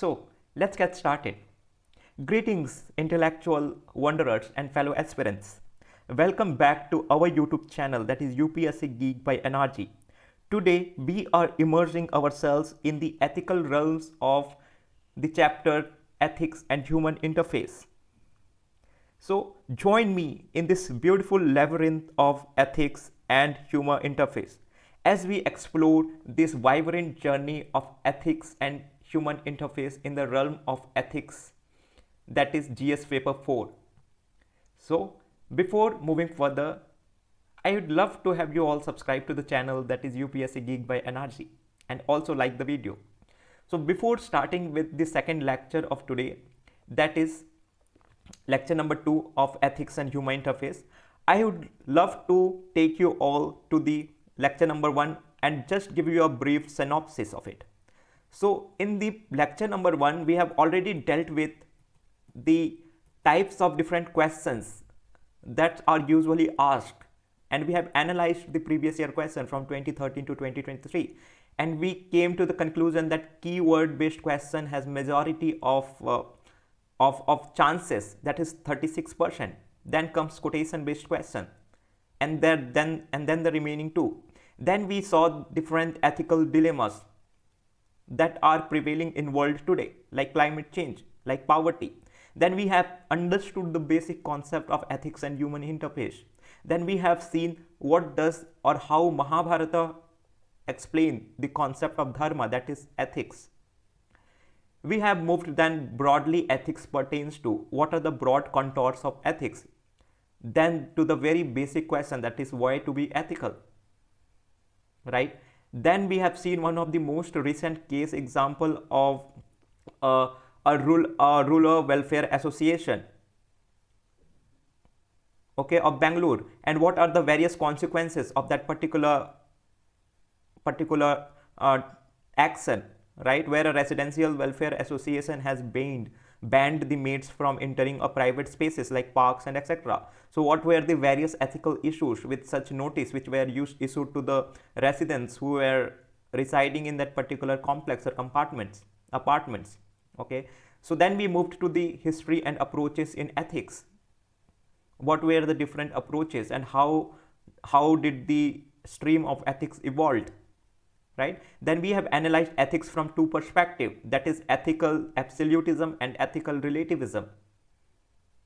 So let's get started. Greetings, intellectual wanderers and fellow aspirants. Welcome back to our YouTube channel, that is UPSC Geek by NRG. Today we are immersing ourselves in the ethical realms of the chapter Ethics and Human Interface. So join me in this beautiful labyrinth of ethics and human interface as we explore this vibrant journey of ethics and human interface in the realm of ethics, that is GS paper 4. So before moving further, I would love to have you all subscribe to the channel, that is UPSC Geek by NRG, and also like the video. So before starting with the second lecture of today, that is lecture number 2 of ethics and human interface, I would love to take you all to the lecture number 1 and just give you a brief synopsis of it. So in the lecture number 1, we have already dealt with the types of different questions that are usually asked, and we have analyzed the previous year question from 2013 to 2023, and we came to the conclusion that keyword based question has majority of chances, that is 36%. Then comes quotation based question, and then the remaining 2. Then we saw different ethical dilemmas that are prevailing in world today, like climate change, like poverty. Then we have understood the basic concept of ethics and human interface. Then we have seen what does or how Mahabharata explain the concept of dharma, that is ethics. We have moved then broadly ethics pertains to what are the broad contours of ethics, then to the very basic question, that is why to be ethical, right? Then we have seen one of the most recent case example of a rural welfare association, okay, of Bangalore, and what are the various consequences of that particular action, right, where a residential welfare association has banned the maids from entering a private spaces like parks and etc. So what were the various ethical issues with such notice which were issued to the residents who were residing in that particular complex or apartments, okay? So then we moved to the history and approaches in ethics. What were the different approaches and how did the stream of ethics evolve, right? Then we have analyzed ethics from 2 perspectives, that is ethical absolutism and ethical relativism,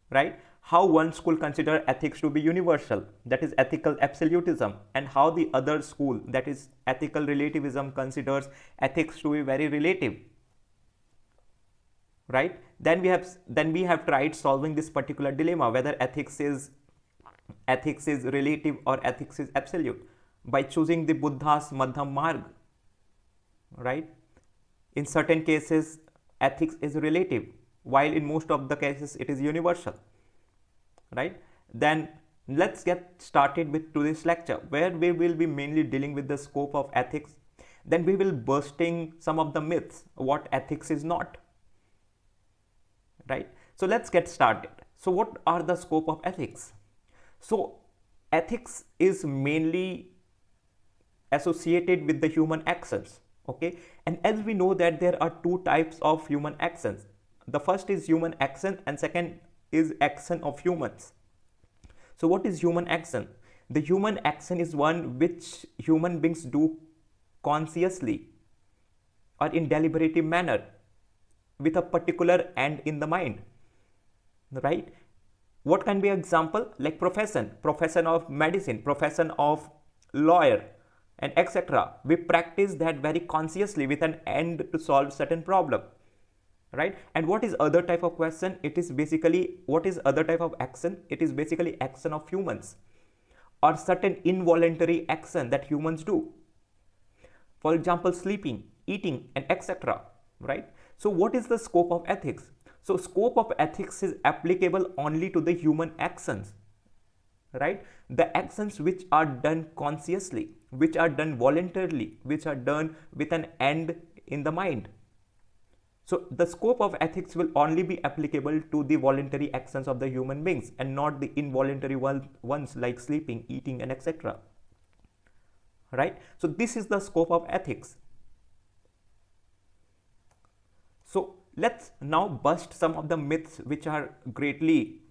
right? How one school consider ethics to be universal, that is ethical absolutism, and how the other school, that is ethical relativism, considers ethics to be very relative, right? Then we have tried solving this particular dilemma, whether ethics is relative or ethics is absolute, by choosing the Buddha's Madhyam Marg, right? In certain cases ethics is relative, while in most of the cases it is universal, right? Then let's get started with today's lecture, where we will be mainly dealing with the scope of ethics. Then we will bursting some of the myths, what ethics is not, right? So let's get started. So what are the scope of ethics? So ethics is mainly associated with the human actions, okay? And as we know that there are 2 types of human actions. The first is human action and second is action of humans. So what is human action? The human action is one which human beings do consciously or in deliberative manner with a particular end in the mind, right? What can be an example? Like profession of medicine, profession of lawyer, and etc. We practice that very consciously with an end to solve certain problem, right? And what is other type of question? It is basically, what is other type of action? It is basically action of humans or certain involuntary action that humans do, for example sleeping, eating, and etc., right? So what is the scope of ethics? So scope of ethics is applicable only to the human actions, right? The actions which are done consciously, which are done voluntarily, which are done with an end in the mind. So the scope of ethics will only be applicable to the voluntary actions of the human beings and not the involuntary ones like sleeping, eating, and etc. Right? So this is the scope of ethics. So Let's now bust some of the myths which are greatly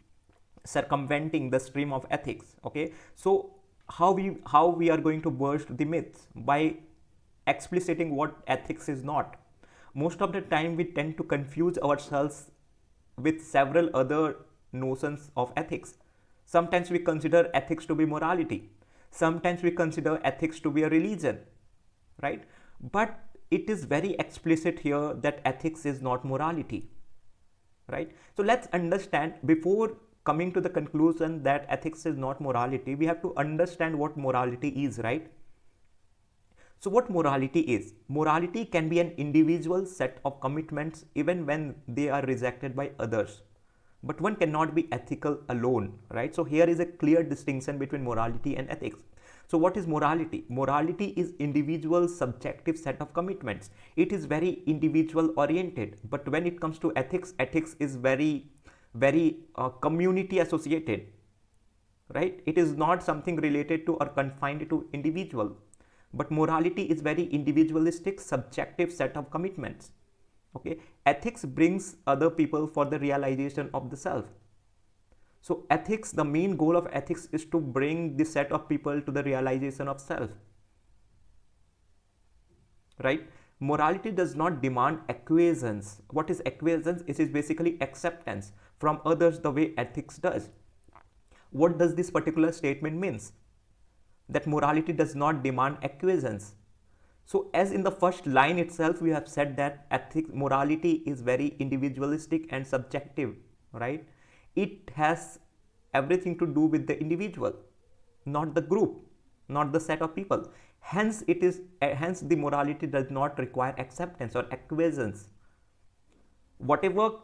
circumventing the stream of ethics. Okay, so how we are going to burst the myths? By expliciting what ethics is not. Most of the time we tend to confuse ourselves with several other notions of ethics. Sometimes we consider ethics to be morality, sometimes we consider ethics to be a religion, right? But it is very explicit here that ethics is not morality, right? So let's understand, before coming to the conclusion that ethics is not morality, we have to understand what morality is, right? So what morality is? Morality can be an individual set of commitments even when they are rejected by others. But one cannot be ethical alone, right? So here is a clear distinction between morality and ethics. So what is morality? Morality is individual subjective set of commitments. It is very individual oriented. But when it comes to ethics, ethics is very community associated, right? It is not something related to or confined to individual. But morality is very individualistic, subjective set of commitments. Okay, ethics brings other people for the realization of the self. So ethics, the main goal of ethics is to bring the set of people to the realization of self, right? Morality does not demand acquiescence. What is acquiescence? It is basically acceptance from others the way ethics does. What does this particular statement means? That morality does not demand acquiescence. So as in the first line itself, we have said that ethics, morality is very individualistic and subjective, right? It has everything to do with the individual, not the group, not the set of people. Hence the morality does not require acceptance or acquiescence. Whatever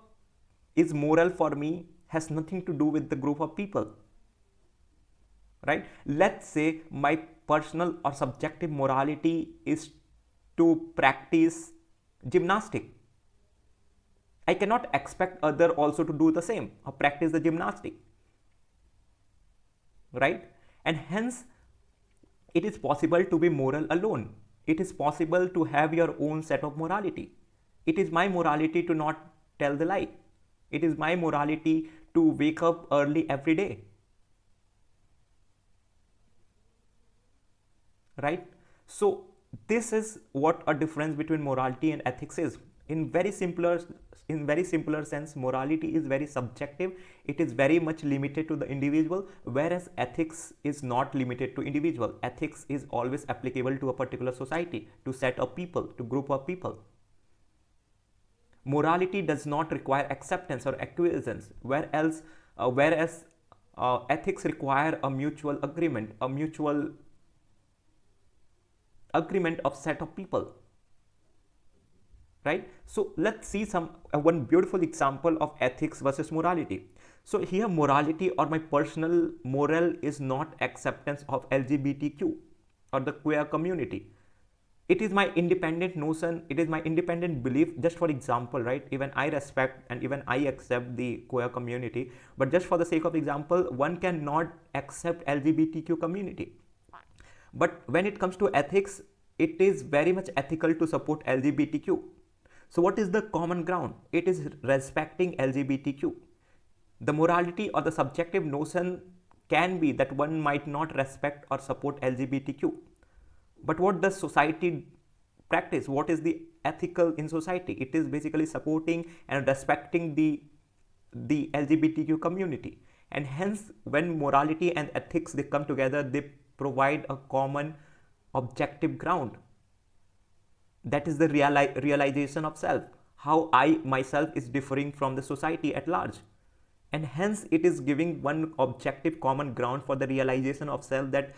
is moral for me has nothing to do with the group of people, right? Let's say my personal or subjective morality is to practice gymnastic. I cannot expect other also to do the same or practice the gymnastic, right? And hence it is possible to be moral alone. It is possible to have your own set of morality. It is my morality to not tell the lie. It is my morality to wake up early every day, right? So this is what a difference between morality and ethics is. In very simpler sense, morality is very subjective. It is very much limited to the individual, whereas ethics is not limited to individual. Ethics is always applicable to a particular society, to set of people, to group of people. Morality does not require acceptance or acquiescence, whereas ethics require a mutual agreement, of set of people, right? So let's see one beautiful example of ethics versus morality. So here morality or my personal moral is not acceptance of LGBTQ or the queer community. It is my independent notion, it is my independent belief. Just for example, right, even I respect and even I accept the queer community, but just for the sake of example, one cannot accept LGBTQ community. But when it comes to ethics, it is very much ethical to support LGBTQ. So what is the common ground? It is respecting LGBTQ. The morality or the subjective notion can be that one might not respect or support LGBTQ. But what does society practice? What is the ethical in society? It is basically supporting and respecting the LGBTQ community. And hence, when morality and ethics, they come together, they provide a common objective ground. That is the realization of self, how I myself is differing from the society at large. And hence it is giving one objective common ground for the realization of self, that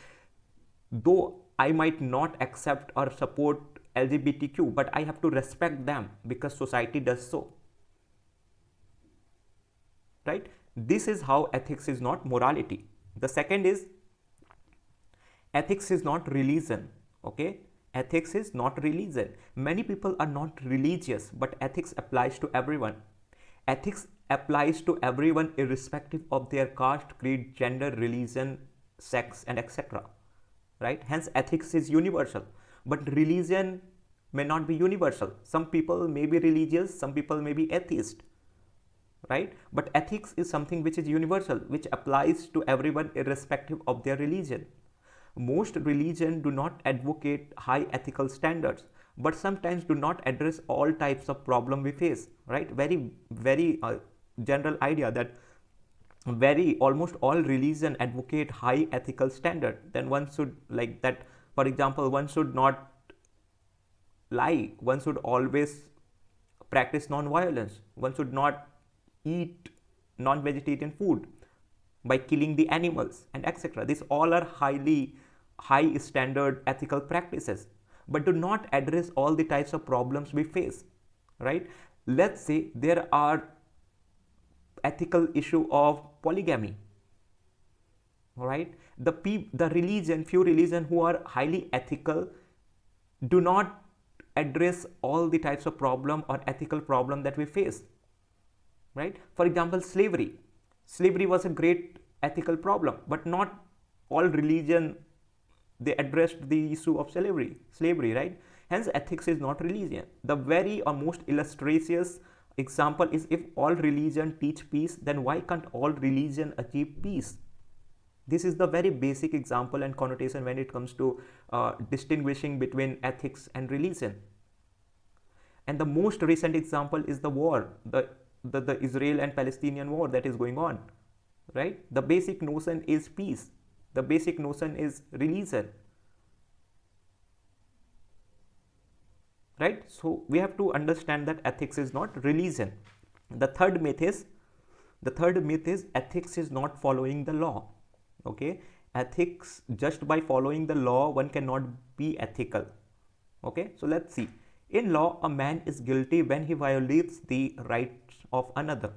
though I might not accept or support LGBTQ, but I have to respect them because society does so, right? This is how ethics is not morality. The second is ethics is not religion. Okay, ethics is not religion. Many people are not religious, but ethics applies to everyone. Ethics applies to everyone irrespective of their caste, creed, gender, religion, sex, and etc. Right? Hence ethics is universal. But religion may not be universal. Some people may be religious, some people may be atheist, right? But ethics is something which is universal, which applies to everyone irrespective of their religion. Most religions do not advocate high ethical standards, but sometimes do not address all types of problem we face, right? Very general idea that very almost all religion advocate high ethical standard. Then one should, like that, for example, one should not lie, one should always practice non-violence, one should not eat non-vegetarian food by killing the animals, and etc. These all are high standard ethical practices, but do not address all the types of problems we face, right? Let's say there are ethical issue of polygamy, right? The religion, few religion who are highly ethical do not address all the types of problem or ethical problem that we face, right? For example, slavery was a great ethical problem, but not all religion they addressed the issue of slavery, right? Hence ethics is not religion. The very or most illustrious example is, if all religion teach peace, then why can't all religion achieve peace? This is the very basic example and connotation when it comes to distinguishing between ethics and religion. And the most recent example is the war, the Israel and Palestinian war that is going on, right? The basic notion is peace. The basic notion is religion, right? So we have to understand that ethics is not religion. The third myth is ethics is not following the law. Okay, ethics, just by following the law one cannot be ethical. Okay, so let's see. In law, a man is guilty when he violates the rights of another.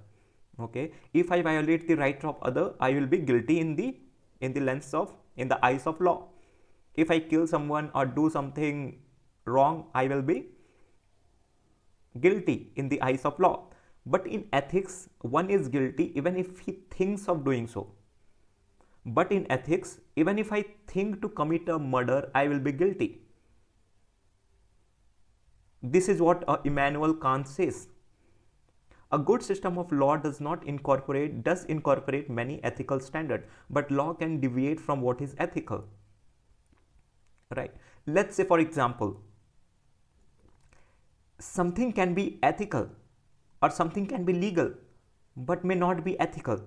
Okay, if I violate the right of other, I will be guilty in the eyes of law. If I kill someone or do something wrong, I will be guilty in the eyes of law. But in ethics, one is guilty even if he thinks of doing so. But in ethics, even if I think to commit a murder, I will be guilty. This is what Immanuel Kant says. A good system of law does incorporate many ethical standards, but law can deviate from what is ethical. Right? Let's say, for example, something can be ethical or something can be legal, but may not be ethical.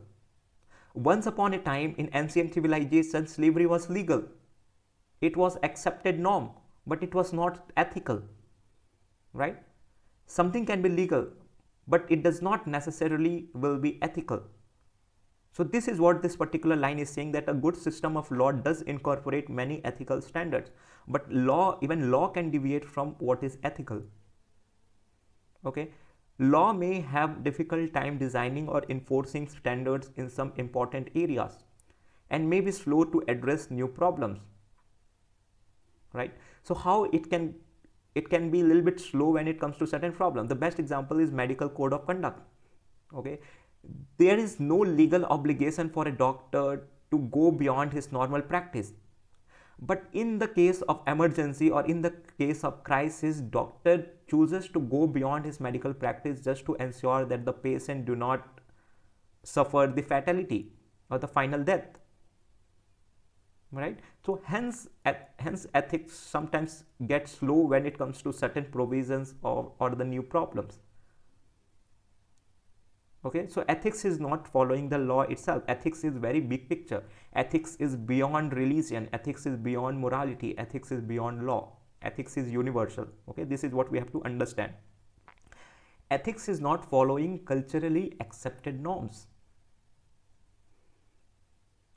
Once upon a time in ancient civilization, slavery was legal. It was accepted norm, but it was not ethical. Right? Something can be legal, but it does not necessarily will be ethical. So this is what this particular line is saying, that a good system of law does incorporate many ethical standards, but even law can deviate from what is ethical. Okay, law may have difficult time designing or enforcing standards in some important areas and may be slow to address new problems. Right? So how it can be a little bit slow when it comes to certain problems. The best example is medical code of conduct. Okay, there is no legal obligation for a doctor to go beyond his normal practice, but in the case of emergency or in the case of crisis, doctor chooses to go beyond his medical practice just to ensure that the patient do not suffer the fatality or the final death. Right? So hence ethics sometimes get slow when it comes to certain provisions or the new problems. Okay, so ethics is not following the law itself. Ethics is very big picture. Ethics is beyond religion. Ethics is beyond morality. Ethics is beyond law. Ethics is universal. Okay, this is what we have to understand. Ethics is not following culturally accepted norms.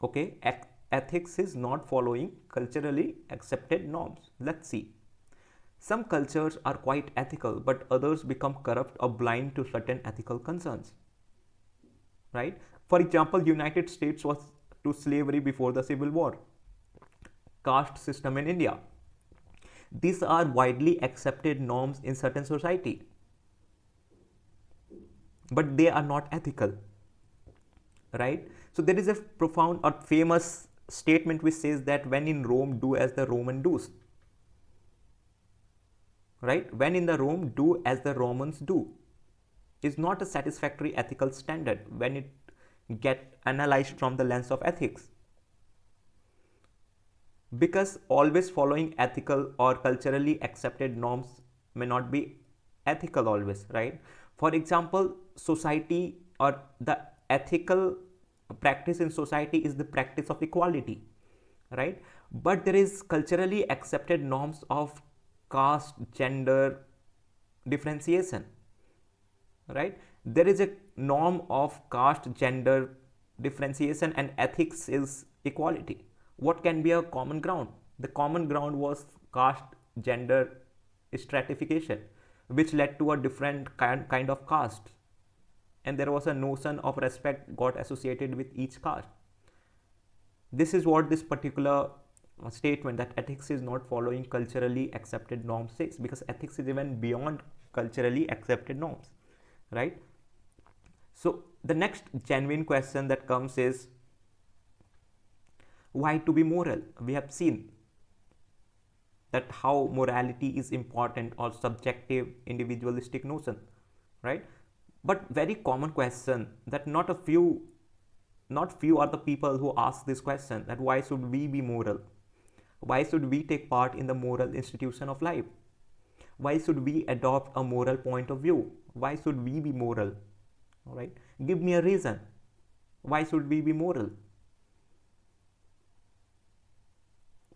Okay, ethics is not following culturally accepted norms. Let's see. Some cultures are quite ethical, but others become corrupt or blind to certain ethical concerns. Right? For example, United States was to slavery before the Civil War. Caste system in India. These are widely accepted norms in certain society, but they are not ethical. Right? So there is a profound or famous statement which says that when in Rome, do as the Roman does. right? When in the Rome, do as the Romans do is not a satisfactory ethical standard when it get analyzed from the lens of ethics, because always following ethical or culturally accepted norms may not be ethical always, right? For example, society or the ethical practice in society is the practice of equality, right? But there is culturally accepted norms of caste, gender differentiation, right? There is a norm of caste, gender differentiation, and ethics is equality. What can be a common ground? The common ground was caste, gender stratification, which led to a different kind of caste, and there was a notion of respect got associated with each caste. This is what this particular statement that ethics is not following culturally accepted norms says, because ethics is even beyond culturally accepted norms, right? So the next genuine question that comes is, why to be moral? We have seen that how morality is important or subjective individualistic notion, right? But very common question that not few are the people who ask this question, that why should we be moral? Why should we take part in the moral institution of life? Why should we adopt a moral point of view? Why should we be moral? All right, give me a reason. Why should we be moral?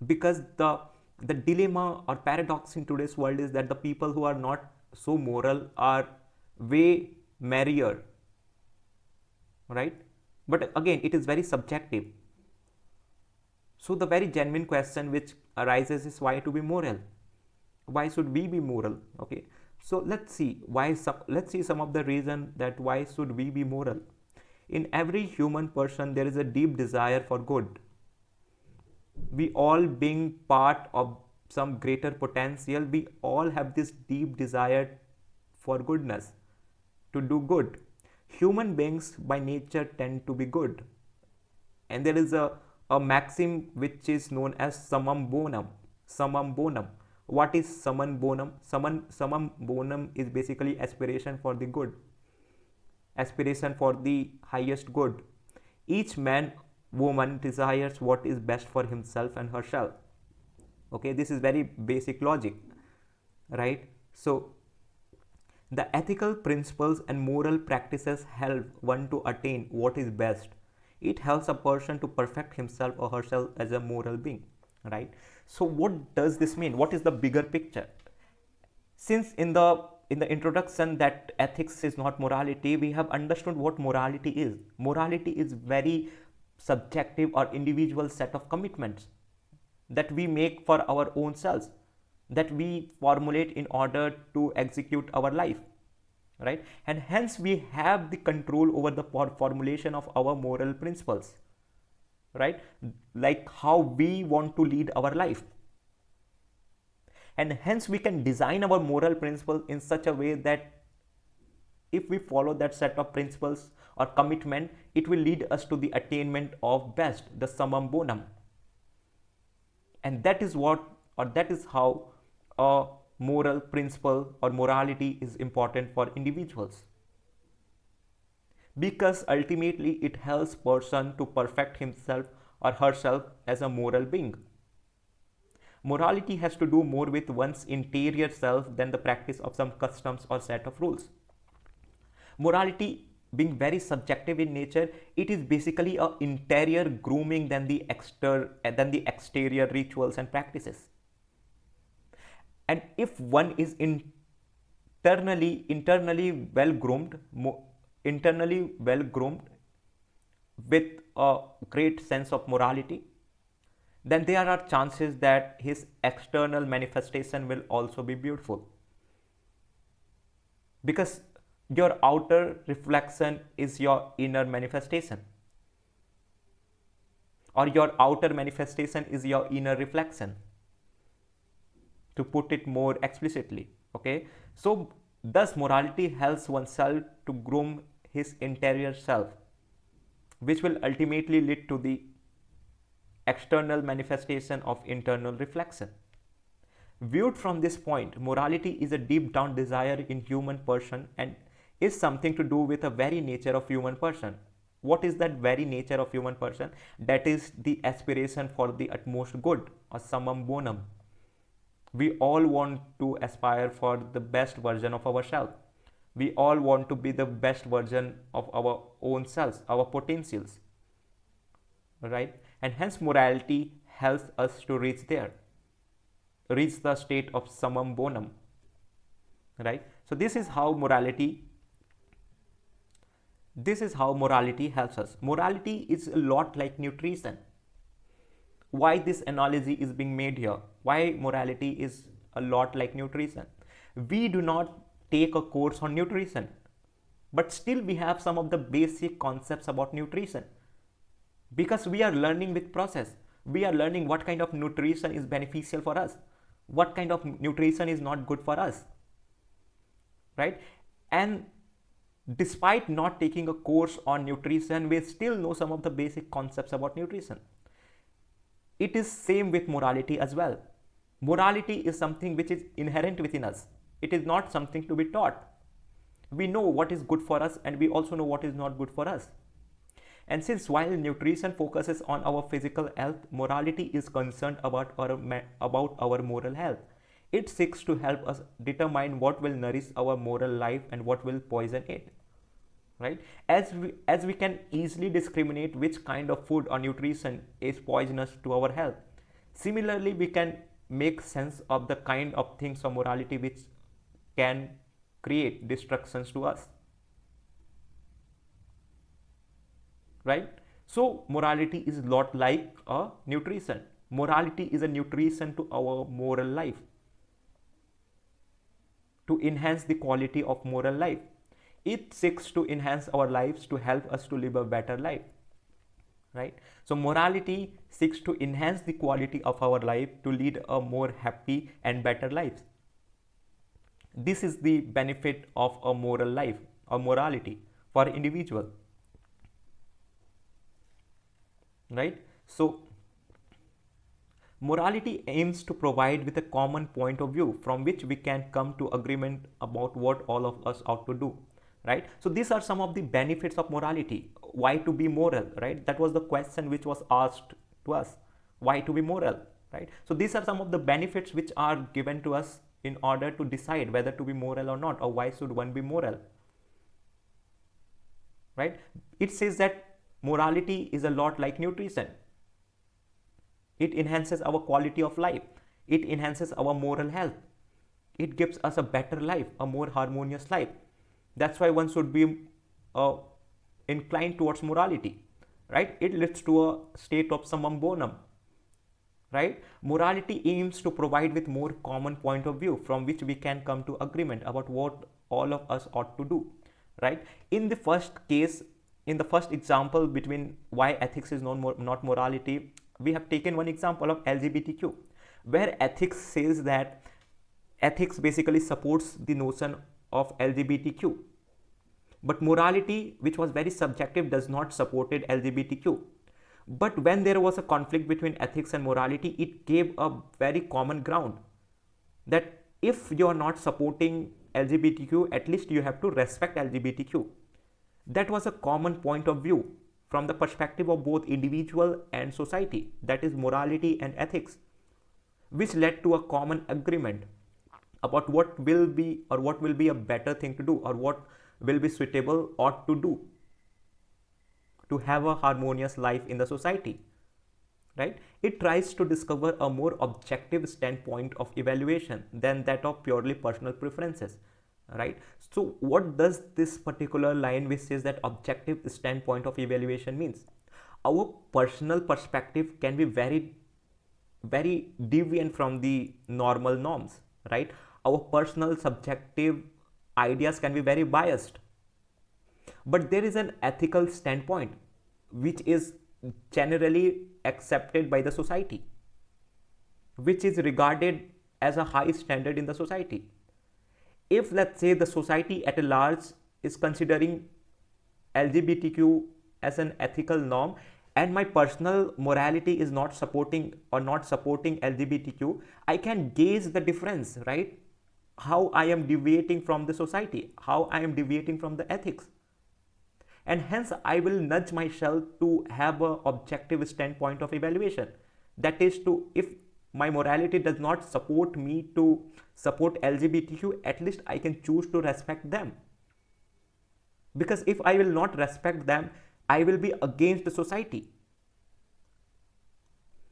Because the dilemma or paradox in today's world is that the people who are not so moral are way merrier, right? But again, it is very subjective. So the very genuine question which arises is, why to be moral? Why should we be moral? Okay, so let's see some of the reason that why should we be moral. In every human person there is a deep desire for good. We all being part of some greater potential, we all have this deep desire for goodness, to do good. Human beings by nature tend to be good, and there is a maxim which is known as summum bonum. Summum bonum. What is summum bonum? Summum bonum is basically aspiration for the good, aspiration for the highest good. Each man, woman desires what is best for himself and herself. Okay, this is very basic logic, right? So the ethical principles and moral practices help one to attain what is best. It helps a person to perfect himself or herself as a moral being, right? So what does this mean? What is the bigger picture? Since in the introduction that ethics is not morality, we have understood what morality is. Morality is very subjective or individual set of commitments that we make for our own selves, that we formulate in order to execute our life, right? And hence we have the control over the formulation of our moral principles, right? Like how we want to lead our life. And hence we can design our moral principles in such a way that if we follow that set of principles or commitment, it will lead us to the attainment of best, the summum bonum. And that is what, or that is how a moral principle or morality is important for individuals, because ultimately it helps person to perfect himself or herself as a moral being. Morality has to do more with one's interior self than the practice of some customs or set of rules. Morality being very subjective in nature, it is basically a interior grooming than the exterior rituals and practices. And if one is internally well groomed with a great sense of morality, then there are chances that his external manifestation will also be beautiful, because your outer reflection is your inner manifestation, or your outer manifestation is your inner reflection, to put it more explicitly. Okay, so thus morality helps oneself to groom his interior self, which will ultimately lead to the external manifestation of internal reflection. Viewed from this point, morality is a deep down desire in human person and is something to do with the very nature of human person. What is that very nature of human person? That is the aspiration for the utmost good, or summum bonum. We all want to aspire for the best version of ourselves. We all want to be the best version of our own selves, our potentials, right? And hence morality helps us to reach there, reach the state of summum bonum, right? So this is how morality helps us. Morality is a lot like nutrition. Why this analogy is being made here? Why morality is a lot like nutrition? We do not take a course on nutrition, but still we have some of the basic concepts about nutrition, because we are learning with process. We are learning what kind of nutrition is beneficial for us, what kind of nutrition is not good for us, right? And despite not taking a course on nutrition, we still know some of the basic concepts about nutrition. It is same with morality as well. Morality is something which is inherent within us. It is not something to be taught. We know what is good for us and we also know what is not good for us. And since while nutrition focuses on our physical health, morality is concerned about our moral health. It seeks to help us determine what will nourish our moral life and what will poison it, right? As we can easily discriminate which kind of food or nutrition is poisonous to our health, similarly we can make sense of the kind of things of morality which can create destructions to us, right? So morality is not like a nutrition. Morality is a nutrition to our moral life, to enhance the quality of moral life. It seeks to enhance our lives, to help us to live a better life, right? So morality seeks to enhance the quality of our life, to lead a more happy and better life. This is the benefit of a moral life, or morality for individual, right? So morality aims to provide with a common point of view from which we can come to agreement about what all of us ought to do, right? So these are some of the benefits of morality. Why to be moral, right? That was the question which was asked to us. Why to be moral, right? So these are some of the benefits which are given to us in order to decide whether to be moral or not, or why should one be moral, right? It says that morality is a lot like nutrition. It enhances our quality of life. It enhances our moral health. It gives us a better life, a more harmonious life. That's why one should be inclined towards morality, right? It leads to a state of summum bonum, right? Morality aims to provide with more common point of view from which we can come to agreement about what all of us ought to do, right? In the first case, in the first example between why ethics is not morality, we have taken one example of LGBTQ, where ethics says that ethics basically supports the notion of LGBTQ. But morality, which was very subjective, does not support LGBTQ. But when there was a conflict between ethics and morality, it gave a very common ground that if you are not supporting LGBTQ, at least you have to respect LGBTQ. That was a common point of view from the perspective of both individual and society, that is morality and ethics, which led to a common agreement about what will be a better thing to do, or what will be suitable ought to do to have a harmonious life in the society, right? It tries to discover a more objective standpoint of evaluation than that of purely personal preferences, right? So what does this particular line which says that objective standpoint of evaluation means? Our personal perspective can be very deviant from the normal norms, right? Our personal subjective ideas can be very biased, but there is an ethical standpoint which is generally accepted by the society, which is regarded as a high standard in the society. If, let's say, the society at large is considering LGBTQ as an ethical norm, and my personal morality is not supporting LGBTQ, I can gauge the difference, right? How I am deviating from the society, how I am deviating from the ethics. And hence I will nudge myself to have a objective standpoint of evaluation. That is to, if my morality does not support me to support LGBTQ, at least I can choose to respect them. Because if I will not respect them, I will be against the society.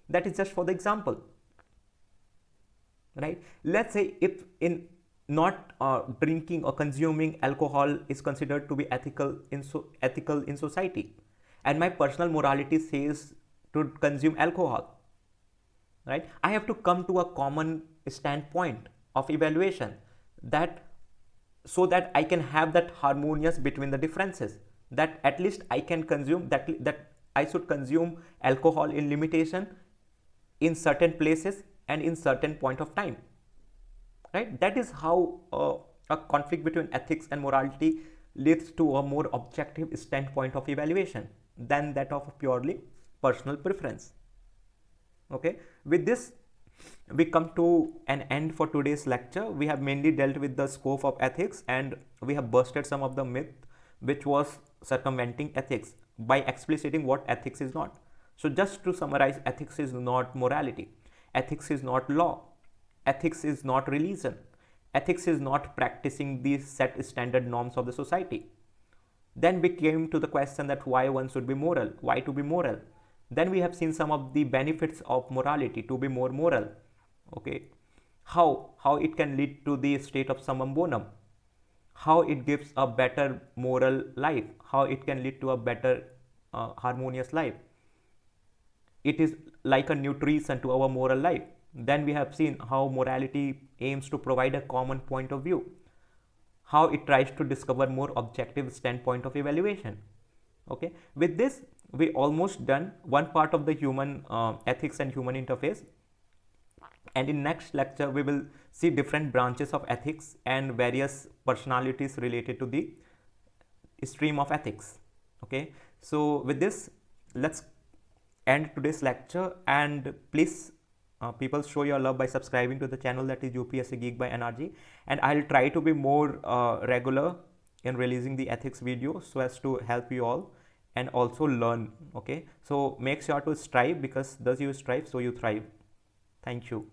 That is just for the example, right? Let's say if in not drinking or consuming alcohol is considered to be ethical in society, and my personal morality says to consume alcohol, right? I have to come to a common standpoint of evaluation, that so that I can have that harmonious between the differences, that at least I can consume that I should consume alcohol in limitation, in certain places and in certain point of time, right? That is how a conflict between ethics and morality leads to a more objective standpoint of evaluation than that of a purely personal preference. Okay, with this we come to an end for today's lecture. We have mainly dealt with the scope of ethics, and we have busted some of the myth which was circumventing ethics by expliciting what ethics is not. So just to summarize, ethics is not morality, ethics is not law, ethics is not religion, ethics is not practicing these set standard norms of the society. Then we came to the question that why one should be moral, why to be moral. Then we have seen some of the benefits of morality to be more moral. Okay, how it can lead to the state of summum bonum, how it gives a better moral life, how it can lead to a better harmonious life. It is like a nutrition to our moral life. Then we have seen how morality aims to provide a common point of view, how it tries to discover more objective standpoint of evaluation. Okay, with this we almost done one part of the human ethics and human interface, and in next lecture we will see different branches of ethics and various personalities related to the stream of ethics. Okay, so with this, let's end today's lecture, and please people show your love by subscribing to the channel, that is UPSC Geek by NRG, and I'll try to be more regular in releasing the ethics videos so as to help you all and also learn. Okay, so make sure to strive, because thus you strive so you thrive. Thank you.